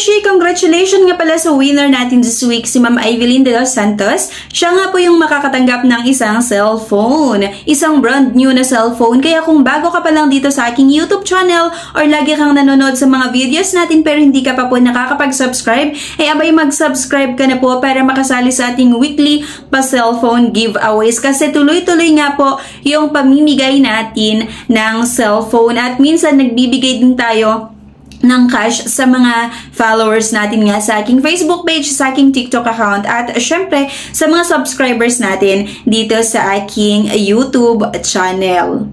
beshi, congratulations nga pala sa winner natin this week, si Ma'am Evelyn de los Santos. Siya nga po yung makakatanggap ng isang cellphone. Isang brand new na cellphone. Kaya kung bago ka pa lang dito sa aking YouTube channel or lagi kang nanonood sa mga videos natin pero hindi ka pa po nakakapag-subscribe, abay mag-subscribe ka na po para makasali sa ating weekly pa-cellphone giveaways. Kasi tuloy-tuloy nga po yung pamimigay natin ng cellphone at minsan nagbibigay din tayo ng cash sa mga followers natin nga sa aking Facebook page, sa aking TikTok account, at syempre sa mga subscribers natin dito sa aking YouTube channel.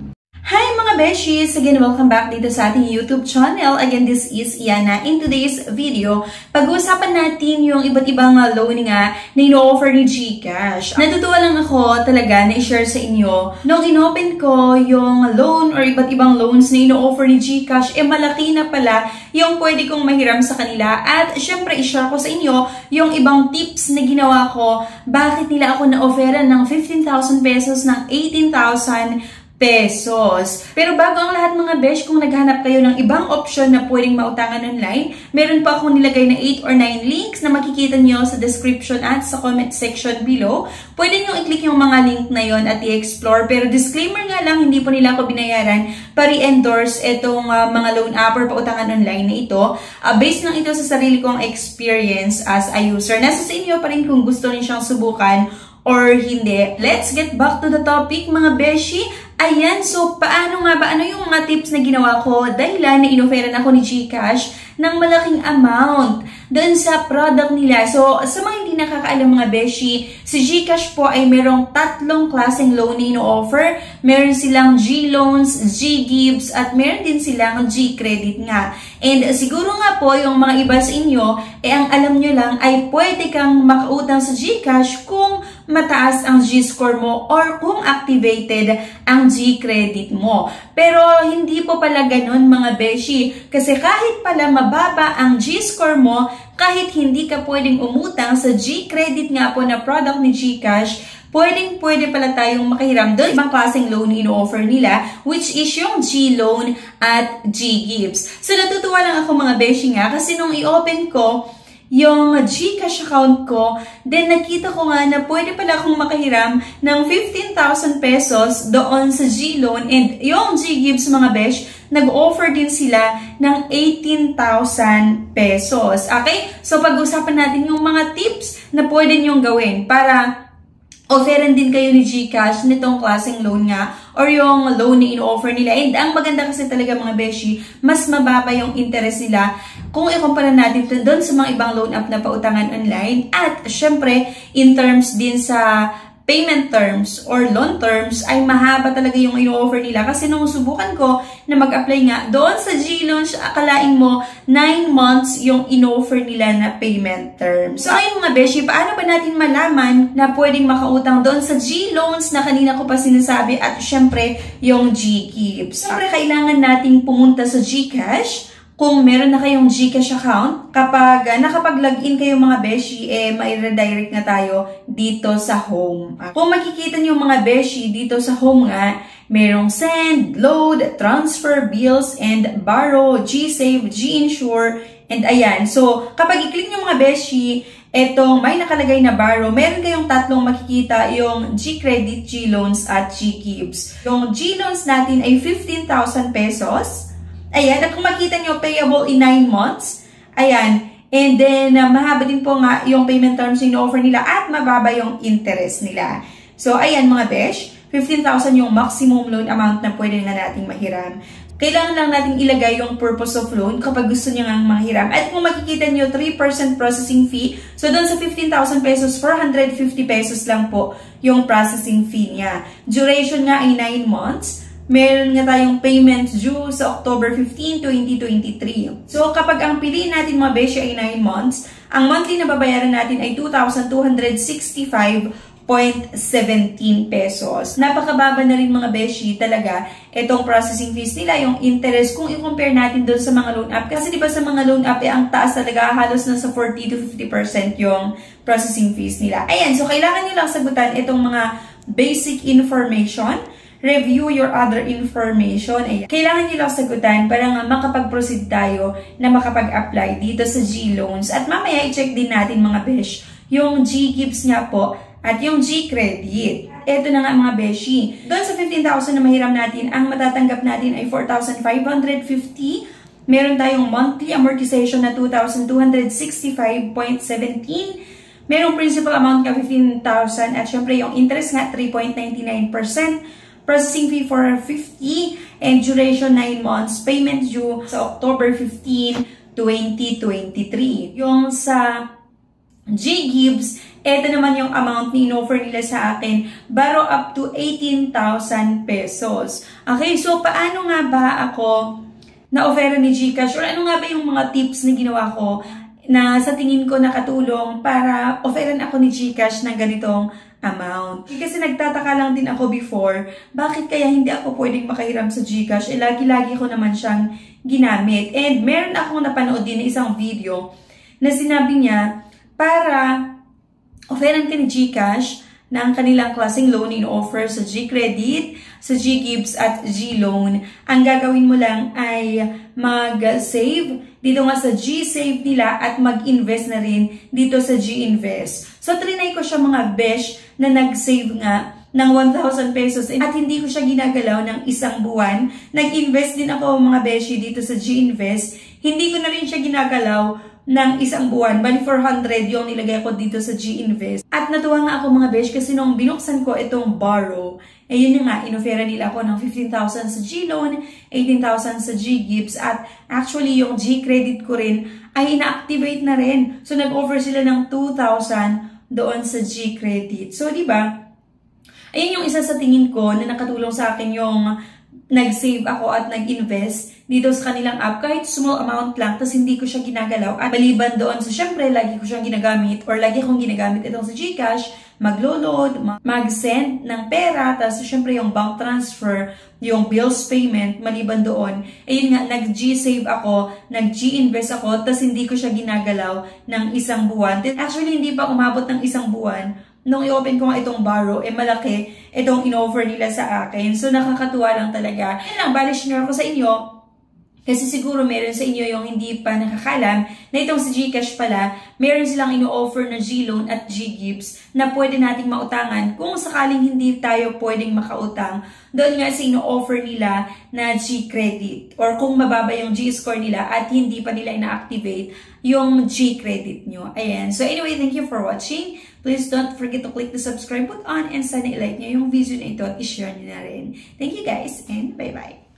Hi mga beshies! Again, welcome back dito sa ating YouTube channel. Again, this is Yana. In today's video, pag-uusapan natin yung iba't ibang loan nga na ino-offer ni GCash. Natutuwa lang ako talaga na i-share sa inyo. Nung inopen ko yung loan or iba't ibang loans na ino-offer ni GCash, malaki na pala yung pwede kong mahiram sa kanila. At syempre, i-share ko sa inyo yung ibang tips na ginawa ko. Bakit nila ako na-offeran ng 15,000 pesos ng 18,000 pesos. Pero bago ang lahat mga besh, kung naghanap kayo ng ibang option na pwedeng mautangan online, meron pa akong nilagay na 8 or 9 links na makikita nyo sa description at sa comment section below. Pwede nyo i-click yung mga link na yon at i-explore. Pero disclaimer nga lang, hindi po nila ako binayaran para i-endorse itong mga loan app or pautangan online na ito. Based lang ito sa sarili kong experience as a user. Nasa sa inyo pa rin kung gusto rin siyang subukan or hindi. Let's get back to the topic mga beshi. Ayan, so paano nga ba? Ano yung mga tips na ginawa ko dahilan na inoferan ako ni GCash ng malaking amount doon sa product nila. So, sa mga hindi nakakaalam mga beshi, si GCash po ay merong tatlong klaseng loan na ino-offer. Meron silang G-Loans, G-Gives, at meron din silang G-Credit nga. And siguro nga po, yung mga iba sa inyo, ang alam nyo lang ay pwede kang makautang sa GCash kung mataas ang G-score mo or kung activated ang G-credit mo. Pero hindi po pala ganun mga beshi. Kasi kahit pala mababa ang G-score mo, kahit hindi ka pwedeng umutang sa G-credit nga po na product ni GCash, pwede pala tayong makahiram doon ibang klaseng loan ino-offer nila, which is yung G-Loan at G-Gives. So natutuwa lang ako mga beshi nga kasi nung i-open ko yung GCash account ko, then nakita ko nga na pwede pala akong makahiram ng 15,000 pesos doon sa G-Loan, and yung G-Gives mga besh, nag-offer din sila ng 18,000 pesos. Okay? So pag-usapan natin yung mga tips na pwede nyong gawin para offeran din kayo ni GCash nitong klaseng loan nga or yung loan na ino-offer nila. And ang maganda kasi talaga mga beshi, mas mababa yung interest nila kung i-compare natin doon sa mga ibang loan app na pautangan online. At syempre, in terms din sa payment terms or loan terms, ay mahaba talaga yung ino-offer nila. Kasi nung subukan ko na mag-apply nga, doon sa G-Loans, akalain mo, 9 months yung ino-offer nila na payment terms. So ayun mga beshi, paano ba natin malaman na pwedeng makautang doon sa G-Loans na kanina ko pa sinasabi at syempre yung G-Gives? Syempre, kailangan nating pumunta sa GCash. Kung meron na kayong GCash account, kapag nakapag-login kayo mga beshi, may redirect na tayo dito sa home. Kung makikita niyo mga beshi dito sa home nga, merong send, load, transfer, bills, and borrow, G-Save, G-Insure, and ayan. So, kapag i-click niyo mga beshi, etong may nakalagay na borrow, meron kayong tatlong makikita, yung G-Credit, G-Loans, at G-Gives. Yung G-Loans natin ay 15,000 pesos. Ayan, at kung makita nyo, payable in 9 months. Ayan, and then mahaba din po nga yung payment terms na ino-offer nila at mababa yung interest nila. So, ayan mga besh, 15,000 yung maximum loan amount na pwede na nating mahiram. Kailangan lang nating ilagay yung purpose of loan kapag gusto nyo nga mahiram. At kung makikita nyo, 3% processing fee. So, doon sa 15,000 pesos, 450 pesos lang po yung processing fee niya. Duration nga ay 9 months. Meron nga tayong payment due sa October 15, 2023. So, kapag ang piliin natin mga beshi ay 9 months, ang monthly na babayaran natin ay 2,265.17 pesos. Napakababa na rin mga beshi talaga itong processing fees nila, yung interest kung i-compare natin doon sa mga loan app. Kasi diba sa mga loan app, ang taas talaga, halos na sa 40 to 50% yung processing fees nila. Ayan, so kailangan nyo lang sagutan itong mga basic information review your other information. Ayan. Kailangan nyo lang sagutan para nga makapag-proceed tayo na makapag-apply dito sa G-Loans. At mamaya i-check din natin mga besh, yung G-Gives nga po at yung G-Credit. Ito na nga mga beshi. Doon sa 15,000 na mahiram natin, ang matatanggap natin ay 4,550. Meron tayong monthly amortization na 2,265.17. Merong principal amount ka 15,000 at syempre yung interest nga 3.99%. Processing fee for 50 and duration 9 months. Payment due sa October 15, 2023. Yung sa G-Gives, ito naman yung amount ni in-offer nila sa akin, borrow up to 18,000 pesos. Okay, so paano nga ba ako na-offer ni GCash or ano nga ba yung mga tips na ginawa ko na sa tingin ko nakatulong para offeran ako ni GCash ng ganitong amount. Kasi nagtataka lang din ako before, bakit kaya hindi ako pwedeng makahiram sa GCash? Eh, lagi-lagi ko naman siyang ginamit. And meron akong napanood din na isang video na sinabi niya, para offeran ka ni GCash ng kanilang klaseng loan in-offer sa G-Credit, sa G-Gives at G-Loan, ang gagawin mo lang ay mag-save dito nga sa G-Save nila at mag-invest na rin dito sa G-Invest. So, trinay ko siya mga besh na nag-save nga ng 1,000 pesos at hindi ko siya ginagalaw ng isang buwan. Nag-invest din ako mga beshi dito sa G-Invest. Hindi ko na rin siya ginagalaw ng isang buwan. Bali 400 yung nilagay ko dito sa G-Invest. At natuwa nga ako mga besh kasi nung binuksan ko itong borrow, eh yun nga, inofera nila ako ng 15,000 sa G-Loan, 18,000 sa G-Gives, at actually yung G-Credit ko rin ay ina-activate na rin. So nag-offer sila ng 2,000 doon sa G-Credit. So diba, ayun yung isa sa tingin ko na nakatulong sa akin yung nag-save ako at nag-invest dito sa kanilang app, kahit small amount lang, tapos hindi ko siya ginagalaw. At maliban doon, so syempre, lagi ko siyang ginagamit, or lagi akong ginagamit itong sa GCash, mag-load, mag-send ng pera, tapos syempre yung bank transfer, yung bills payment, maliban doon. Ayun nga, nag-G-save ako, nag-G-invest ako, tapos hindi ko siya ginagalaw ng isang buwan. Actually, hindi pa umabot ng isang buwan. Nung i-open ko nga itong borrow, eh malaki itong in-offer nila sa akin. So, nakakatuwa lang talaga. Yan lang, bali share ko sa inyo. Kasi siguro meron sa inyo yung hindi pa nakakalam na itong si GCash pala, meron silang ino-offer na G-Loan at G-Gives na pwede nating mautangan kung sakaling hindi tayo pwedeng makautang doon nga sa ino-offer nila na G-Credit or kung mababa yung G-Score nila at hindi pa nila ina-activate yung G-Credit nyo. Ayan. So anyway, thank you for watching. Please don't forget to click the subscribe button and sana i-like nyo yung video na ito at i-share nyo na rin. Thank you guys and bye-bye!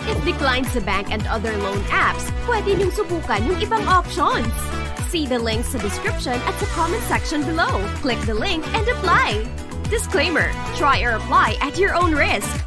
If declined sa bank and other loan apps, pwede niyong subukan yung ibang options. See the links sa description at sa comment section below. Click the link and apply. Disclaimer, try or apply at your own risk.